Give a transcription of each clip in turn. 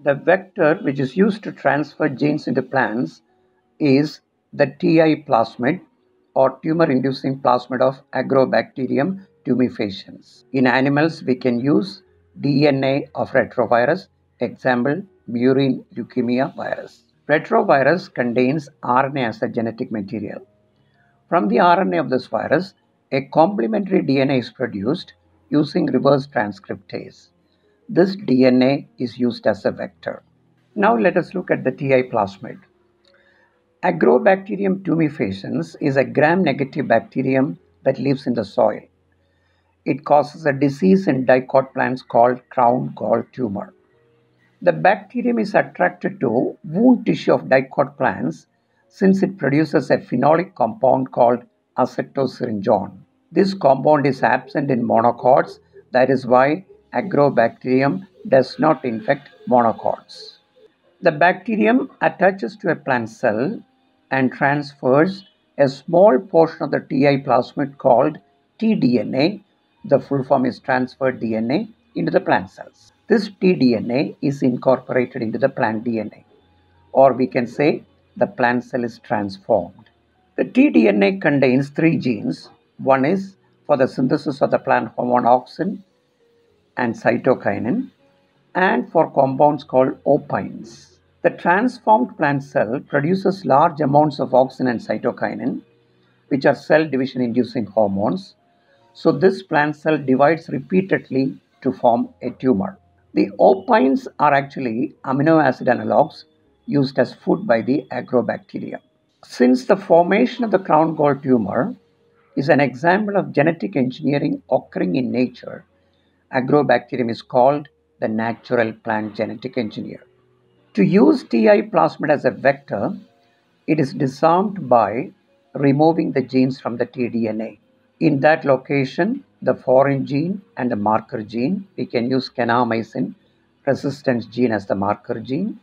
The vector which is used to transfer genes into plants is the TI plasmid or tumor-inducing plasmid of Agrobacterium tumefaciens. In animals, we can use DNA of retrovirus, example murine leukemia virus. Retrovirus contains RNA as a genetic material. From the RNA of this virus, a complementary DNA is produced using reverse transcriptase. This DNA is used as a vector. Now let us look at the TI plasmid. Agrobacterium tumefaciens is a gram-negative bacterium that lives in the soil. It causes a disease in dicot plants called crown gall tumor. The bacterium is attracted to wound tissue of dicot plants since it produces a phenolic compound called acetosyringone. This compound is absent in monocots. That is why Agrobacterium does not infect monocots. The bacterium attaches to a plant cell and transfers a small portion of the TI plasmid called tDNA, the full form is transferred DNA, into the plant cells. This tDNA is incorporated into the plant DNA, or we can say the plant cell is transformed. The tDNA contains 3 genes. One is for the synthesis of the plant hormone auxin and cytokinin, and for compounds called opines. The transformed plant cell produces large amounts of auxin and cytokinin, which are cell division inducing hormones. So this plant cell divides repeatedly to form a tumor. The opines are actually amino acid analogues used as food by the Agrobacterium. Since the formation of the crown gall tumor is an example of genetic engineering occurring in nature, Agrobacterium is called the natural plant genetic engineer. To use TI plasmid as a vector, it is disarmed by removing the genes from the tDNA. In that location, the foreign gene and the marker gene, we can use kanamycin resistance gene as the marker gene,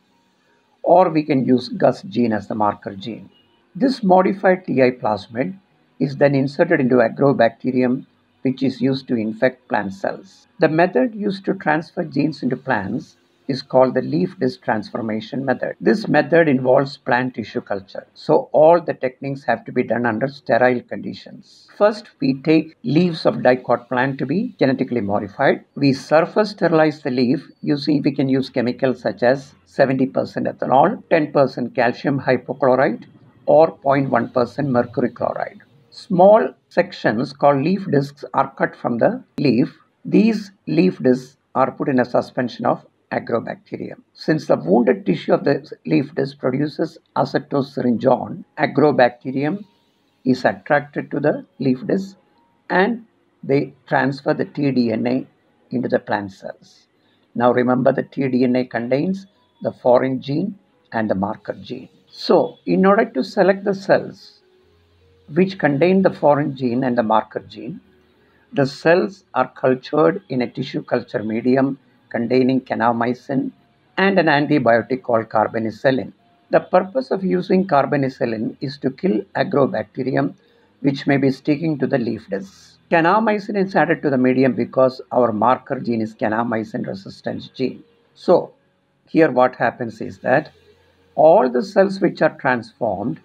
or we can use Gus gene as the marker gene. This modified TI plasmid is then inserted into Agrobacterium, which is used to infect plant cells. The method used to transfer genes into plants is called the leaf disc transformation method. This method involves plant tissue culture. So all the techniques have to be done under sterile conditions. First, we take leaves of dicot plant to be genetically modified. We surface sterilize the leaf we can use chemicals such as 70% ethanol, 10% calcium hypochlorite, or 0.1% mercury chloride. Small sections called leaf discs are cut from the leaf. These leaf discs are put in a suspension of Agrobacterium. Since the wounded tissue of the leaf disc produces acetosyringone, Agrobacterium is attracted to the leaf disc and they transfer the tDNA into the plant cells. Now remember, the tDNA contains the foreign gene and the marker gene. So in order to select the cells which contain the foreign gene and the marker gene, the cells are cultured in a tissue culture medium containing kanamycin and an antibiotic called carbapenicillin. The purpose of using carbapenicillin is to kill Agrobacterium, which may be sticking to the leaf discs. Kanamycin is added to the medium because our marker gene is kanamycin resistance gene. So here what happens is that all the cells which are transformed,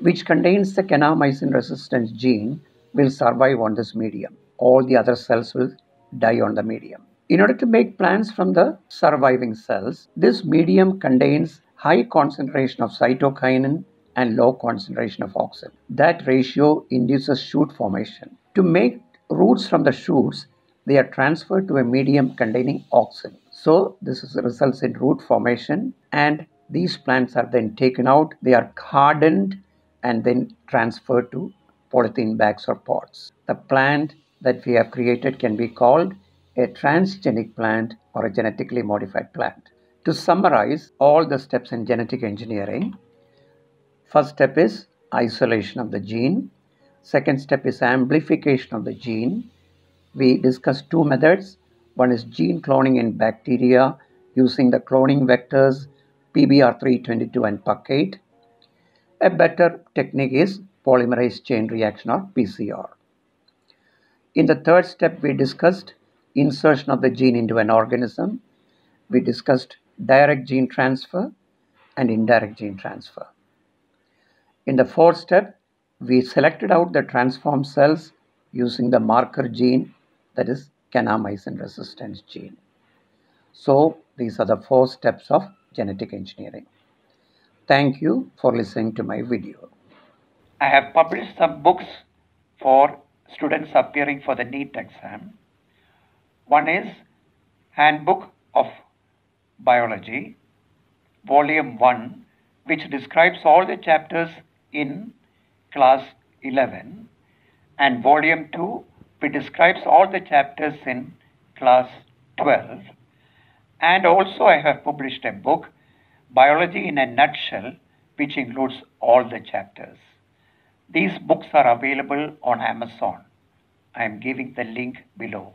which contains the kanamycin resistance gene, will survive on this medium. All the other cells will die on the medium. In order to make plants from the surviving cells, this medium contains high concentration of cytokinin and low concentration of auxin. That ratio induces shoot formation. To make roots from the shoots, they are transferred to a medium containing auxin. So this results in root formation, and these plants are then taken out. They are hardened and then transferred to polythene bags or pots. The plant that we have created can be called a transgenic plant or a genetically modified plant. To summarize all the steps in genetic engineering, first step is isolation of the gene. Second step is amplification of the gene. We discussed 2 methods. One is gene cloning in bacteria using the cloning vectors PBR322 and PUC8. A better technique is polymerase chain reaction or PCR. In the third step, we discussed insertion of the gene into an organism. We discussed direct gene transfer, and indirect gene transfer. In the fourth step, we selected out the transformed cells using the marker gene, that is kanamycin resistance gene. So these are the 4 steps of genetic engineering. Thank you for listening to my video. I have published some books for students appearing for the NEET exam. One is Handbook of Biology, Volume 1, which describes all the chapters in class 11, and Volume 2, which describes all the chapters in class 12. And also I have published a book, Biology in a Nutshell, which includes all the chapters. These books are available on Amazon. I am giving the link below.